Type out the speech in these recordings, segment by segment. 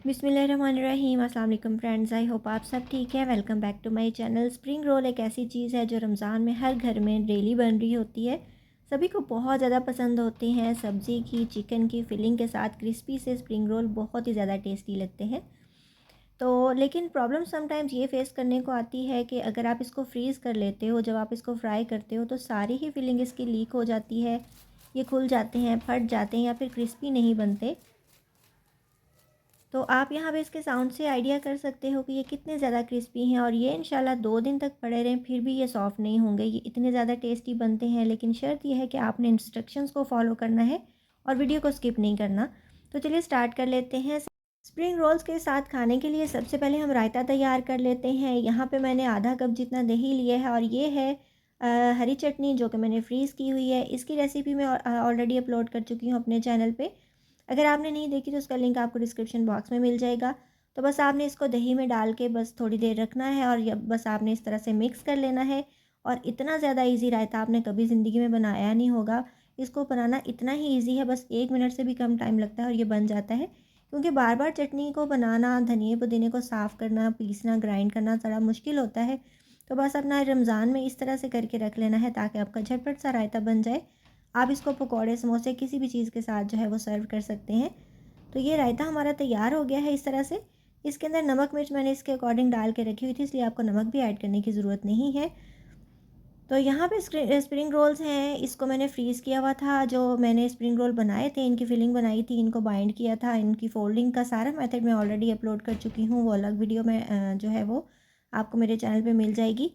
बिस्मिल्लाहिर्रहमानिर्रहीम। अस्सलाम वालेकुम फ्रेंड्स, आई होप आप सब ठीक है। Welcome back to my channel. Spring roll एक ऐसी चीज़ है जो रमज़ान में हर घर में डेली बन रही होती है। सभी को बहुत ज़्यादा पसंद होती हैं। सब्ज़ी की, चिकन की फिलिंग के साथ क्रिस्पी से स्प्रिंग रोल बहुत ही ज़्यादा टेस्टी लगते हैं। तो लेकिन प्रॉब्लम समटाइम्स ये फेस करने को आती है कि अगर आप इसको फ्रीज़ कर लेते हो, जब आप इसको फ्राई करते हो तो सारी ही फिलिंग इसकी लीक हो जाती है। ये खुल जाते हैं, फट जाते हैं या फिर क्रिस्पी नहीं बनते। तो आप यहाँ पे इसके साउंड से आइडिया कर सकते हो कि ये कितने ज़्यादा क्रिस्पी हैं, और ये इंशाल्लाह 2 दिन तक पड़े रहें फिर भी ये सॉफ़्ट नहीं होंगे। ये इतने ज़्यादा टेस्टी बनते हैं, लेकिन शर्त ये है कि आपने इंस्ट्रक्शंस को फ़ॉलो करना है और वीडियो को स्किप नहीं करना। तो चलिए स्टार्ट कर लेते हैं। स्प्रिंग रोल्स के साथ खाने के लिए सबसे पहले हम रायता तैयार कर लेते हैं। यहाँ पे मैंने आधा कप जितना दही लिया है, और ये है हरी चटनी जो कि मैंने फ्रीज़ की हुई है। इसकी रेसिपी मैं ऑलरेडी अपलोड कर चुकी हूँ अपने चैनल पे। अगर आपने नहीं देखी तो उसका लिंक आपको डिस्क्रिप्शन बॉक्स में मिल जाएगा। तो बस आपने इसको दही में डाल के बस थोड़ी देर रखना है, और बस आपने इस तरह से मिक्स कर लेना है। और इतना ज़्यादा इजी रायता आपने कभी ज़िंदगी में बनाया नहीं होगा। इसको बनाना इतना ही ईजी है, बस 1 मिनट से भी कम टाइम लगता है और ये बन जाता है। क्योंकि बार बार चटनी को बनाना, धनिए पुदीने को साफ़ करना, पीसना, ग्राइंड करना ज़रा मुश्किल होता है। तो बस अपना रमज़ान में इस तरह से करके रख लेना है ताकि आपका झटपट सा रायता बन जाए। आप इसको पकौड़े, समोसे, किसी भी चीज़ के साथ जो है वो सर्व कर सकते हैं। तो ये रायता हमारा तैयार हो गया है इस तरह से। इसके अंदर नमक मिर्च मैंने इसके अकॉर्डिंग डाल के रखी हुई थी, इसलिए आपको नमक भी ऐड करने की ज़रूरत नहीं है। तो यहाँ पे स्प्रिंग रोल्स हैं, इसको मैंने फ्रीज़ किया हुआ था। जो मैंने स्प्रिंग रोल बनाए थे, इनकी फिलिंग बनाई थी, इनको बाइंड किया था, इनकी फोल्डिंग का सारा मेथड मैं ऑलरेडी अपलोड कर चुकी हूँ। वो अलग वीडियो में जो है वो आपको मेरे चैनल पे मिल जाएगी।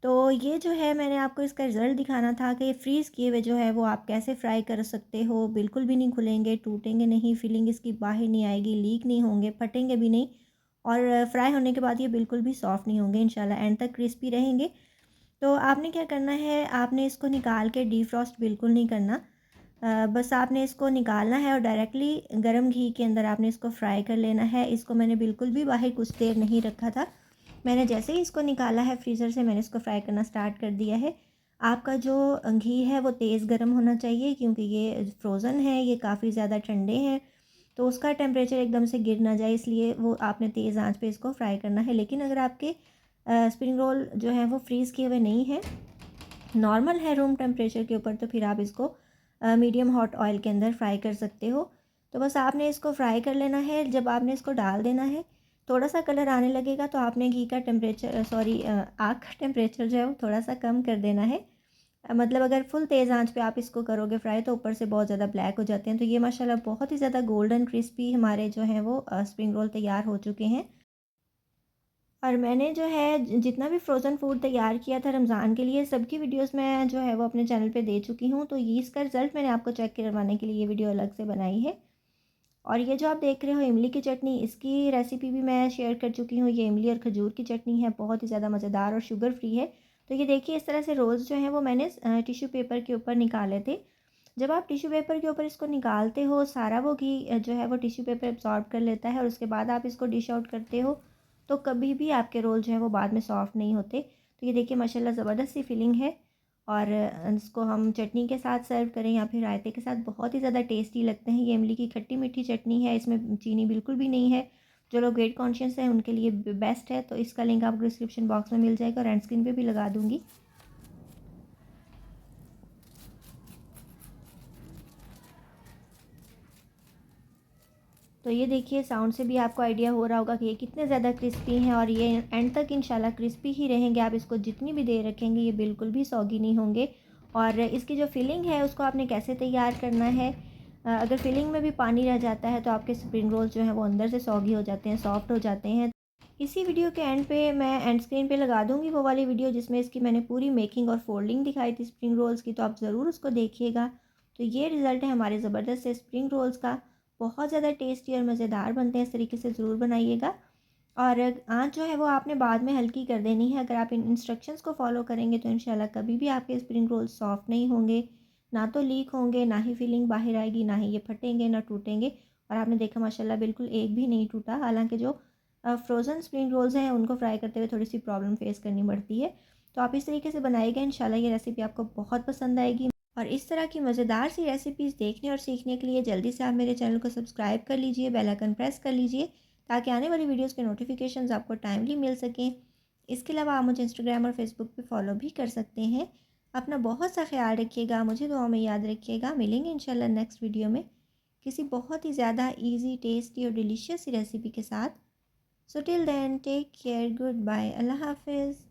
तो ये जो है मैंने आपको इसका रिज़ल्ट दिखाना था कि फ्रीज़ किए हुए जो है वो आप कैसे फ्राई कर सकते हो। बिल्कुल भी नहीं खुलेंगे, टूटेंगे नहीं, फिलिंग इसकी बाहर नहीं आएगी, लीक नहीं होंगे, फटेंगे भी नहीं, और फ्राई होने के बाद ये बिल्कुल भी सॉफ्ट नहीं होंगे, इंशाल्लाह एंड तक क्रिस्पी रहेंगे। तो आपने क्या करना है, आपने इसको निकाल के डीफ्रॉस्ट बिल्कुल नहीं करना। बस आपने इसको निकालना है और डायरेक्टली गर्म घी के अंदर आपने इसको फ्राई कर लेना है। इसको मैंने बिल्कुल भी बाहर कुछ देर नहीं रखा था। मैंने जैसे ही इसको निकाला है फ्रीज़र से, मैंने इसको फ्राई करना स्टार्ट कर दिया है। आपका जो घी है वो तेज़ गर्म होना चाहिए, क्योंकि ये फ्रोज़न है, ये काफ़ी ज़्यादा ठंडे हैं। तो उसका टेम्परेचर एकदम से गिर ना जाए, इसलिए वो आपने तेज़ आंच पे इसको फ्राई करना है। लेकिन अगर आपके स्प्रिंग रोल जो है वो फ्रीज़ किए हुए नहीं हैं, नॉर्मल है रूम टेम्परेचर के ऊपर, तो फिर आप इसको मीडियम हॉट ऑयल के अंदर फ्राई कर सकते हो। तो बस आपने इसको फ्राई कर लेना है। जब आपने इसको डाल देना है, थोड़ा सा कलर आने लगेगा तो आपने घी का टेम्परेचर, सॉरी, आग का टेम्परेचर जो है वो थोड़ा सा कम कर देना है। मतलब अगर फुल तेज़ आंच पे आप इसको करोगे फ्राई तो ऊपर से बहुत ज़्यादा ब्लैक हो जाते हैं। तो ये माशाल्लाह बहुत ही ज़्यादा गोल्डन क्रिस्पी हमारे जो हैं वो स्प्रिंग रोल तैयार हो चुके हैं। और मैंने जो है जितना भी फ्रोज़न फूड तैयार किया था रमज़ान के लिए, सबकी वीडियोस मैं जो है वो अपने चैनल पे दे चुकी हूँ। तो ये इसका रिज़ल्ट मैंने आपको चेक करवाने के लिए ये वीडियो अलग से बनाई है। और ये जो आप देख रहे हो इमली की चटनी, इसकी रेसिपी भी मैं शेयर कर चुकी हूँ। ये इमली और खजूर की चटनी है, बहुत ही ज़्यादा मज़ेदार और शुगर फ्री है। तो ये देखिए इस तरह से रोज़ जो है वो मैंने टिश्यू पेपर के ऊपर निकाले थे। जब आप टिश्यू पेपर के ऊपर इसको निकालते हो, सारा वो घी जो है वो टिश्यू पेपर एब्जॉर्ब कर लेता है, और उसके बाद आप इसको डिश आउट करते हो तो कभी भी आपके रोल जो है वो बाद में सॉफ्ट नहीं होते। तो ये देखिए माशाल्लाह ज़बरदस्त सी फिलिंग है। और इसको हम चटनी के साथ सर्व करें या फिर रायते के साथ, बहुत ही ज़्यादा टेस्टी लगते हैं। ये इमली की खट्टी मीठी चटनी है, इसमें चीनी बिल्कुल भी नहीं है। जो लोग वेट कॉन्शियस हैं उनके लिए बेस्ट है। तो इसका लिंक आपको डिस्क्रिप्शन बॉक्स में मिल जाएगा और एंड स्क्रीन पे भी लगा दूँगी। तो ये देखिए साउंड से भी आपको आइडिया हो रहा होगा कि ये कितने ज़्यादा क्रिस्पी हैं, और ये एंड तक इंशाल्लाह क्रिस्पी ही रहेंगे। आप इसको जितनी भी देर रखेंगे ये बिल्कुल भी सॉगी नहीं होंगे। और इसकी जो फिलिंग है उसको आपने कैसे तैयार करना है, अगर फिलिंग में भी पानी रह जाता है तो आपके स्प्रिंग रोल्स जो हैं वो अंदर से सॉगी हो जाते हैं, सॉफ्ट हो जाते हैं। इसी वीडियो के एंड पे मैं एंड स्क्रीन पे लगा दूंगी वो वाली वीडियो जिसमें इसकी मैंने पूरी मेकिंग और फोल्डिंग दिखाई थी स्प्रिंग रोल्स की, तो आप ज़रूर उसको देखिएगा। तो ये रिज़ल्ट है हमारे ज़बरदस्त से स्प्रिंग रोल्स का। बहुत ज़्यादा टेस्टी और मज़ेदार बनते हैं, इस तरीके से ज़रूर बनाइएगा। और आँच जो है वो आपने बाद में हल्की कर देनी है। अगर आप इन इंस्ट्रक्शंस को फॉलो करेंगे तो इंशाल्लाह कभी भी आपके स्प्रिंग रोल सॉफ्ट नहीं होंगे, ना तो लीक होंगे, ना ही फिलिंग बाहर आएगी, ना ही ये फटेंगे, ना टूटेंगे। और आपने देखा माशाल्लाह बिल्कुल एक भी नहीं टूटा। हालांकि जो फ्रोज़न स्प्रिंग रोल्स हैं उनको फ्राई करते हुए थोड़ी सी प्रॉब्लम फेस करनी पड़ती है। तो आप इस तरीके से बनाइएगा, इंशाल्लाह ये रेसिपी आपको बहुत पसंद आएगी। और इस तरह की मज़ेदार सी रेसिपीज़ देखने और सीखने के लिए जल्दी से आप मेरे चैनल को सब्सक्राइब कर लीजिए, बेल आइकन प्रेस कर लीजिए, ताकि आने वाली वीडियोज़ के नोटिफिकेशंस आपको टाइमली मिल सकें। इसके अलावा आप मुझे इंस्टाग्राम और फेसबुक पे फॉलो भी कर सकते हैं। अपना बहुत सा ख्याल रखिएगा, मुझे दुआ में याद रखिएगा। मिलेंगे इंशाल्लाह नेक्स्ट वीडियो में किसी बहुत ही ज़्यादा ईजी, टेस्टी और डिलीशियस सी रेसिपी के साथ। So till then take care, good bye, अल्लाह हाफिज़।